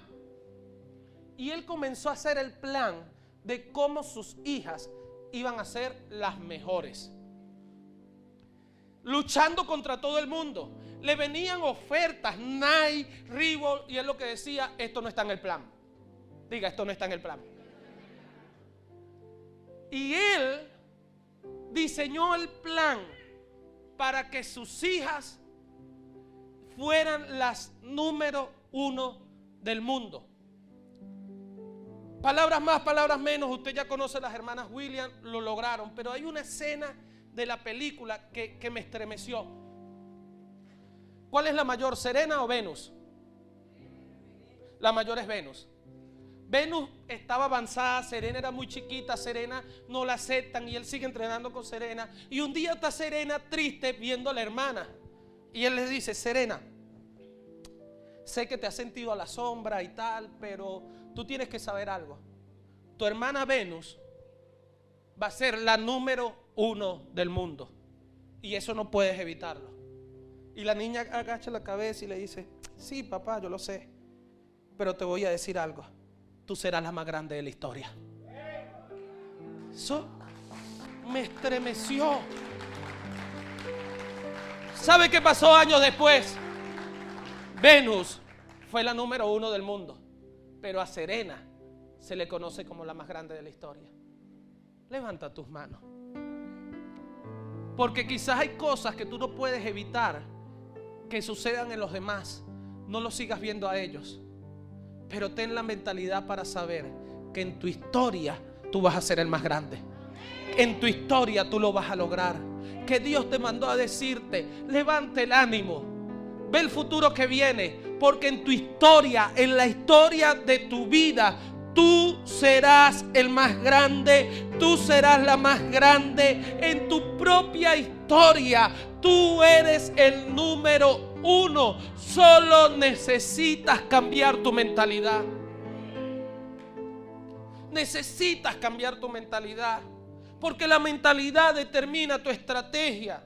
Speaker 1: Y él comenzó a hacer el plan de cómo sus hijas iban a ser las mejores. Luchando contra todo el mundo. Le venían ofertas, Nike, Reebok, y él lo que decía, esto no está en el plan. Diga, esto no está en el plan. Y él diseñó el plan para que sus hijas fueran las número 1 del mundo. Palabras más, palabras menos, usted ya conoce a las hermanas Williams, lo lograron, pero hay una escena de la película que me estremeció. ¿Cuál es la mayor, Serena o Venus? La mayor es Venus. Venus estaba avanzada, Serena era muy chiquita, Serena no la aceptan y él sigue entrenando con Serena. Y un día está Serena triste viendo a la hermana y él le dice, Serena, sé que te has sentido a la sombra y tal, pero tú tienes que saber algo. Tu hermana Venus va a ser la número 1 del mundo y eso no puedes evitarlo. Y la niña agacha la cabeza y le dice, sí papá, yo lo sé, pero te voy a decir algo. Tú serás la más grande de la historia. Eso me estremeció. ¿Sabe qué pasó años después? Venus fue la número 1 del mundo, pero a Serena se le conoce como la más grande de la historia. Levanta tus manos. Porque quizás hay cosas que tú no puedes evitar que sucedan en los demás. No los sigas viendo a ellos. Pero ten la mentalidad para saber que en tu historia tú vas a ser el más grande. En tu historia tú lo vas a lograr. que Dios te mandó a decirte: levante el ánimo, ve el futuro que viene, porque en tu historia, en la historia de tu vida, tú serás el más grande, tú serás la más grande en tu propia historia. Tú eres el número uno. Solo necesitas cambiar tu mentalidad. Necesitas cambiar tu mentalidad, porque la mentalidad determina tu estrategia.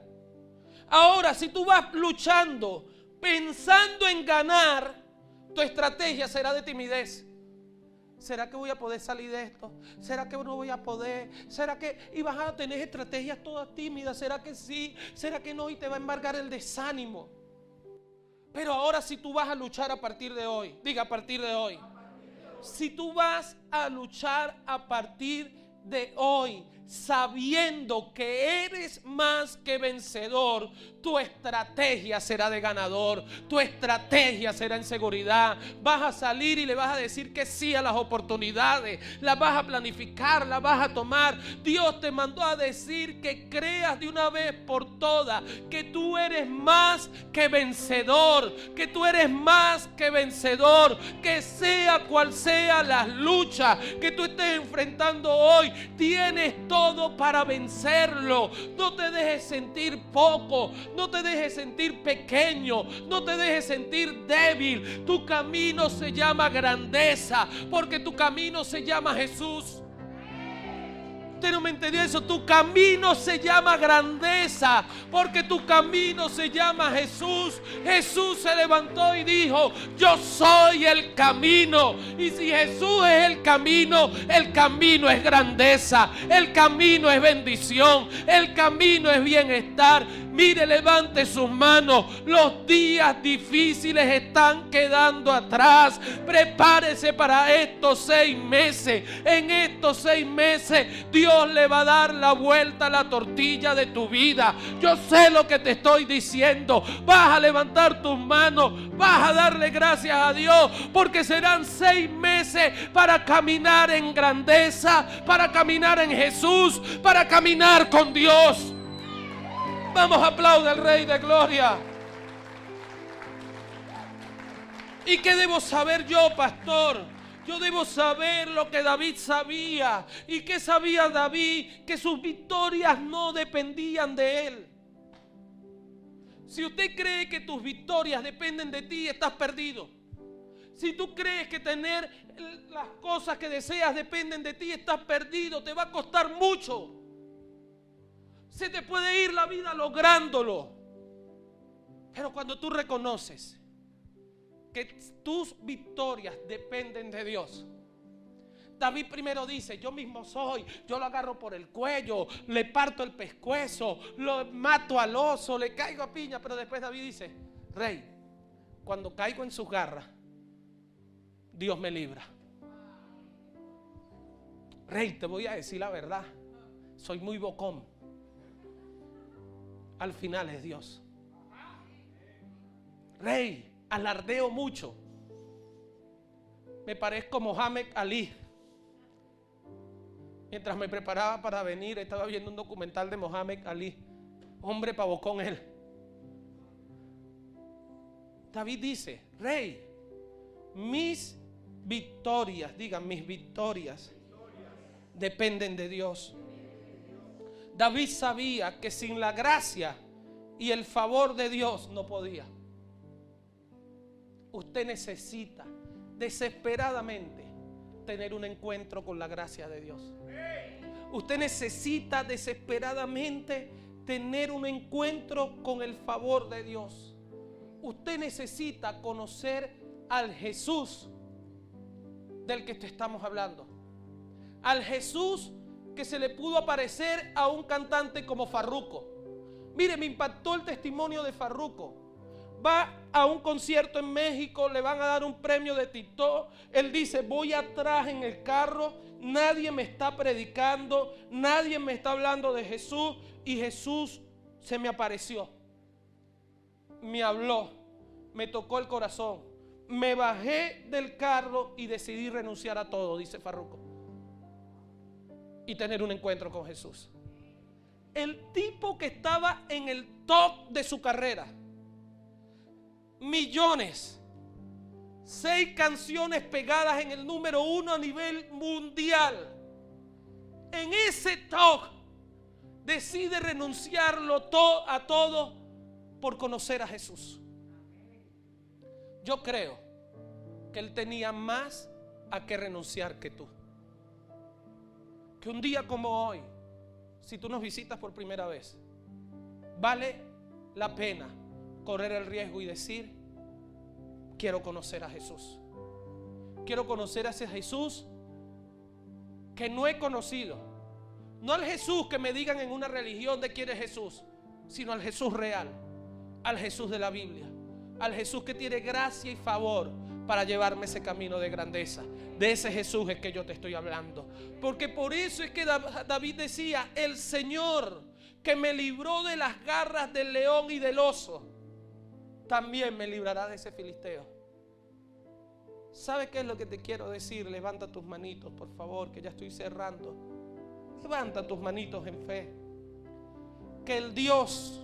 Speaker 1: Ahora, si tú vas luchando pensando en ganar, tu estrategia será de timidez. ¿Será que voy a poder salir de esto? ¿Será que no voy a poder? ¿Será que? Y vas a tener estrategias todas tímidas. ¿Será que sí? ¿Será que no? Y te va a embargar el desánimo. Pero ahora, si tú vas a luchar a partir de hoy, diga a partir de hoy. Si tú vas a luchar a partir de hoy, sabiendo que eres más que vencedor, tu estrategia será de ganador, tu estrategia será en seguridad. Vas a salir y le vas a decir que sí a las oportunidades, las vas a planificar, las vas a tomar. Dios te mandó a decir que creas de una vez por todas que tú eres más que vencedor, que tú eres más que vencedor, que sea cual sea las luchas que tú estés enfrentando hoy, tienes todo para vencerlo. No te dejes sentir poco, no te dejes sentir pequeño, no te dejes sentir débil. Tu camino se llama grandeza, porque tu camino se llama Jesús. Usted no me entendió eso. Tu camino se llama grandeza, porque tu camino se llama Jesús. Jesús se levantó y dijo: yo soy el camino. Y si Jesús es el camino es grandeza, el camino es bendición, el camino es bienestar. Mire, levante sus manos. Los días difíciles están quedando atrás. Prepárese para estos 6 meses. En estos 6 meses Dios le va a dar la vuelta a la tortilla de tu vida. Yo sé lo que te estoy diciendo. Vas a levantar tus manos, vas a darle gracias a Dios, porque serán 6 meses para caminar en grandeza, para caminar en Jesús, para caminar con Dios. Vamos a aplaudir al Rey de Gloria. ¿Y qué debo saber yo, pastor? Yo debo saber lo que David sabía. ¿Y qué sabía David? Que sus victorias no dependían de él. Si usted cree que tus victorias dependen de ti, estás perdido. Si tú crees que tener las cosas que deseas dependen de ti, estás perdido. Te va a costar mucho. Se te puede ir la vida lográndolo. Pero cuando tú reconoces que tus victorias dependen de Dios. David primero dice: yo mismo soy. Yo lo agarro por el cuello, le parto el pescuezo, lo mato al oso, le caigo a piña. Pero después David dice: Rey, cuando caigo en sus garras, Dios me libra. Rey, te voy a decir la verdad, soy muy bocón. Al final es Dios. Rey, alardeo mucho. Me parezco Mohamed Ali. Mientras me preparaba para venir, estaba viendo un documental de Mohamed Ali. Hombre pavocón él. David dice: Rey, mis victorias, digan, mis victorias dependen de Dios. David sabía que sin la gracia y el favor de Dios no podía. Usted necesita desesperadamente tener un encuentro con la gracia de Dios. Usted necesita desesperadamente tener un encuentro con el favor de Dios. Usted necesita conocer al Jesús del que te estamos hablando. Al Jesús que se le pudo aparecer a un cantante como Farruko. Mire, me impactó el testimonio de Farruko. Va a un concierto en México, le van a dar un premio de TikTok. Él dice: voy atrás en el carro, nadie me está predicando, nadie me está hablando de Jesús, y Jesús se me apareció, me habló, me tocó el corazón, me bajé del carro y decidí renunciar a todo, dice Farruko, y tener un encuentro con Jesús. El tipo que estaba en el top de su carrera. Millones. 6 canciones pegadas en el número 1 a nivel mundial. En ese top decide renunciarlo a todo por conocer a Jesús. Yo creo que él tenía más a que renunciar que tú. Que un día como hoy, si tú nos visitas por primera vez, vale la pena correr el riesgo y decir: quiero conocer a Jesús. Quiero conocer a ese Jesús que no he conocido. No al Jesús que me digan en una religión de quién es Jesús, sino al Jesús real, al Jesús de la Biblia, al Jesús que tiene gracia y favor para llevarme ese camino de grandeza. De ese Jesús es que yo te estoy hablando. Porque por eso es que David decía: el Señor que me libró de las garras del león y del oso, también me librará de ese filisteo. ¿Sabe qué es lo que te quiero decir? Levanta tus manitos, por favor, que ya estoy cerrando. Levanta tus manitos en fe. Que el Dios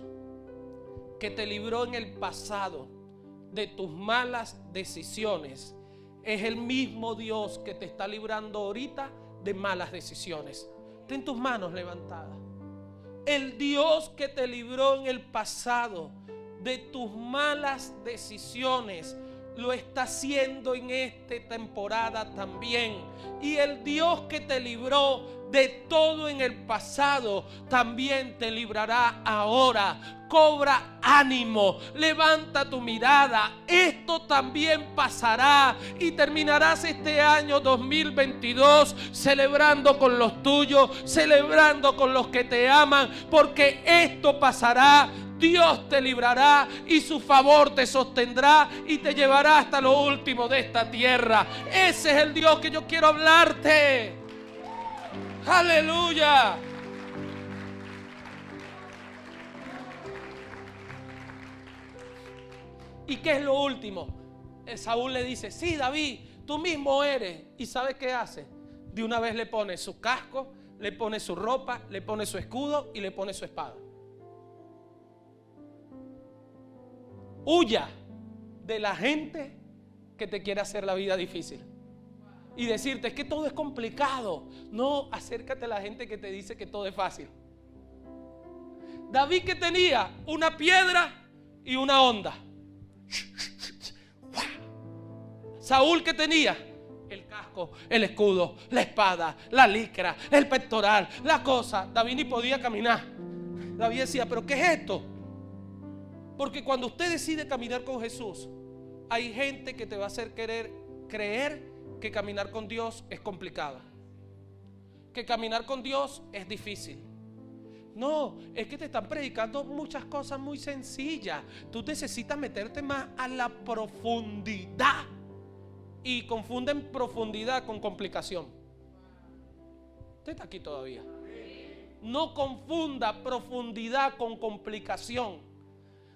Speaker 1: que te libró en el pasado de tus malas decisiones es el mismo Dios que te está librando ahorita de malas decisiones. Ten tus manos levantadas. El Dios que te libró en el pasado de tus malas decisiones lo está haciendo en esta temporada también. Y el Dios que te libró de todo en el pasado también te librará ahora. Cobra ánimo, levanta tu mirada. Esto también pasará y terminarás este año 2022 celebrando con los tuyos, celebrando con los que te aman, porque esto pasará. Dios te librará y su favor te sostendrá y te llevará hasta lo último de esta tierra. Ese es el Dios que yo quiero hablarte. Aleluya. ¿Y qué es lo último? Saúl le dice: sí, David, tú mismo eres. ¿Y sabes qué hace? De una vez le pone su casco, le pone su ropa, le pone su escudo y le pone su espada. Huya de la gente que te quiere hacer la vida difícil y decirte: es que todo es complicado. No, acércate a la gente que te dice que todo es fácil. David, que tenía una piedra y una honda. Saúl, que tenía el casco, el escudo, la espada, la licra, el pectoral, la cosa. David ni podía caminar. David decía: ¿pero qué es esto? Porque cuando usted decide caminar con Jesús, hay gente que te va a hacer creer que caminar con Dios es complicado, que caminar con Dios es difícil. No, es que te están predicando muchas cosas muy sencillas. Tú necesitas meterte más a la profundidad. Y confunden profundidad con complicación. Usted está aquí todavía. No confunda profundidad con complicación.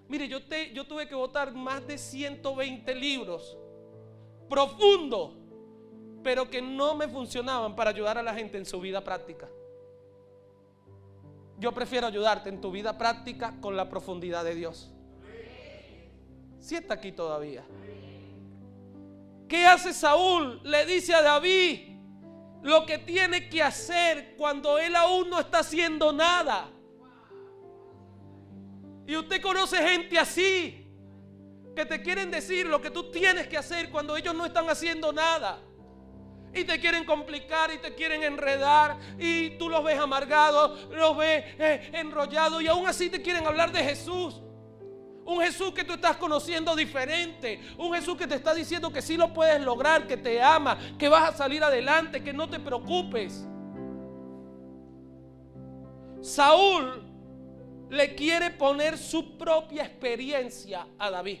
Speaker 1: Mire, yo tuve que botar más de 120 libros profundos, pero que no me funcionaban para ayudar a la gente en su vida práctica. Yo prefiero ayudarte en tu vida práctica con la profundidad de Dios. Si está aquí todavía. ¿Qué hace Saúl? Le dice a David lo que tiene que hacer cuando él aún no está haciendo nada. Y usted conoce gente así, que te quieren decir lo que tú tienes que hacer cuando ellos no están haciendo nada. Y te quieren complicar y te quieren enredar. Y tú los ves amargados, los ves enrollados. Y aún así te quieren hablar de Jesús. Un Jesús que tú estás conociendo diferente. Un Jesús que te está diciendo que sí lo puedes lograr, que te ama, que vas a salir adelante, que no te preocupes. Saúl le quiere poner su propia experiencia a David.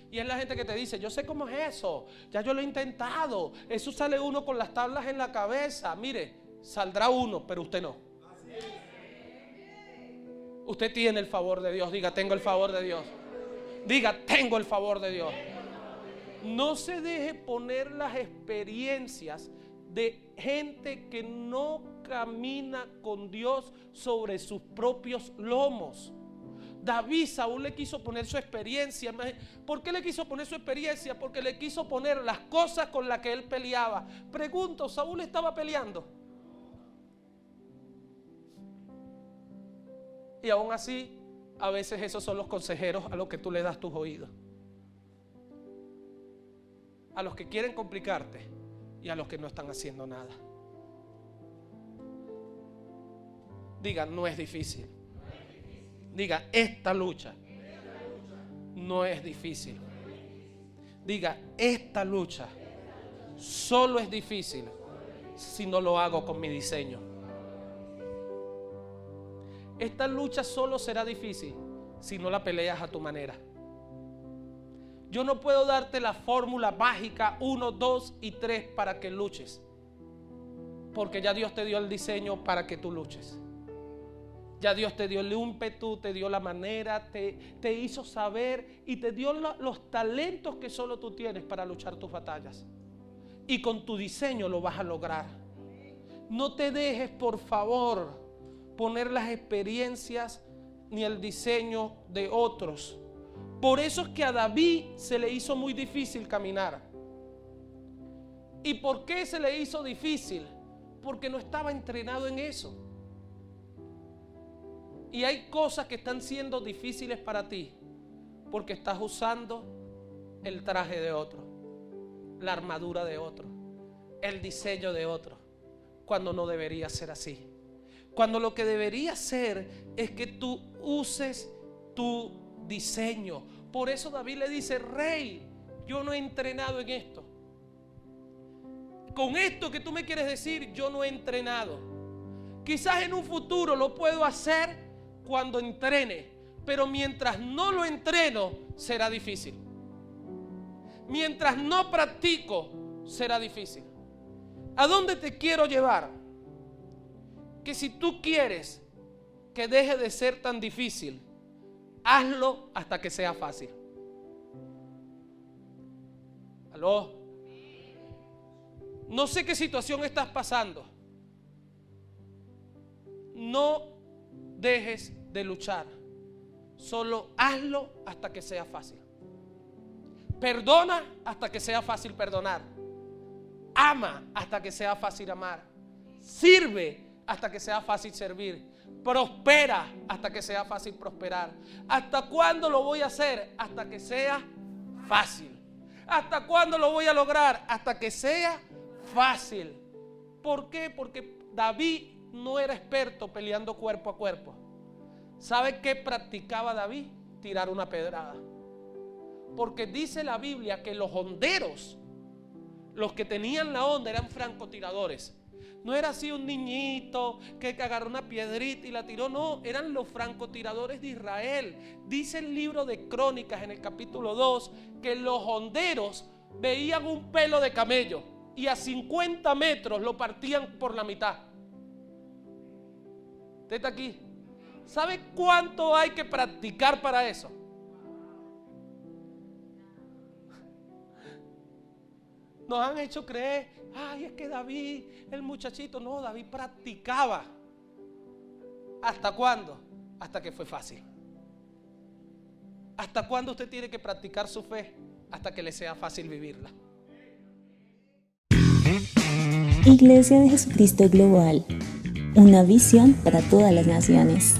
Speaker 1: Y es la gente que te dice: yo sé cómo es eso, ya yo lo he intentado. Eso sale uno con las tablas en la cabeza. Mire, saldrá uno, pero usted no. Usted tiene el favor de Dios. Diga: tengo el favor de Dios. Diga: tengo el favor de Dios. No se deje poner las experiencias de gente que no camina con Dios sobre sus propios lomos. David, Saúl le quiso poner su experiencia. ¿Por qué le quiso poner su experiencia? Porque le quiso poner las cosas con las que él peleaba. Pregunto, ¿Saúl estaba peleando? Y aún así, a veces esos son los consejeros a los que tú le das tus oídos. A los que quieren complicarte y a los que no están haciendo nada. Diga, no es difícil. Diga, esta lucha no es difícil. Diga, esta lucha solo es difícil si no lo hago con mi diseño. Esta lucha solo será difícil si no la peleas a tu manera. Yo no puedo darte la fórmula mágica 1, 2 y 3 para que luches, porque ya Dios te dio el diseño para que tú luches. Ya Dios te dio el ímpetu, te dio la manera, te hizo saber y te dio los talentos que solo tú tienes para luchar tus batallas. Y con tu diseño lo vas a lograr. No te dejes, por favor, poner las experiencias ni el diseño de otros. Por eso es que a David se le hizo muy difícil caminar. ¿Y por qué se le hizo difícil? Porque no estaba entrenado en eso. Y hay cosas que están siendo difíciles para ti porque estás usando el traje de otro, la armadura de otro, el diseño de otro, cuando no debería ser así. Cuando lo que debería ser es que tú uses tu diseño. Por eso David le dice: rey, yo no he entrenado en esto. Con esto que tú me quieres decir, yo no he entrenado. Quizás en un futuro lo puedo hacer cuando entrene, pero mientras no lo entreno será difícil. Mientras no practico será difícil. ¿A dónde te quiero llevar? Que si tú quieres que deje de ser tan difícil, hazlo hasta que sea fácil. ¿Aló? No sé qué situación estás pasando. No dejes de luchar. Solo hazlo hasta que sea fácil. Perdona hasta que sea fácil perdonar. Ama hasta que sea fácil amar. Sirve hasta que sea fácil servir. Prospera hasta que sea fácil prosperar. ¿Hasta cuándo lo voy a hacer? Hasta que sea fácil. ¿Hasta cuándo lo voy a lograr? Hasta que sea fácil. ¿Por qué? Porque David no era experto peleando cuerpo a cuerpo. ¿Sabe qué practicaba David? Tirar una pedrada. Porque dice la Biblia que los honderos, los que tenían la onda, eran francotiradores. No era así un niñito que agarró una piedrita y la tiró, no, eran los francotiradores de Israel. Dice el libro de Crónicas en el capítulo 2 que los honderos veían un pelo de camello y a 50 metros lo partían por la mitad. ¿Usted está aquí? ¿Sabe cuánto hay que practicar para eso? Nos han hecho creer, ay, es que David, el muchachito, no, David practicaba. ¿Hasta cuándo? Hasta que fue fácil. ¿Hasta cuándo usted tiene que practicar su fe? Hasta que le sea fácil vivirla.
Speaker 2: Iglesia de Jesucristo Global, una visión para todas las naciones.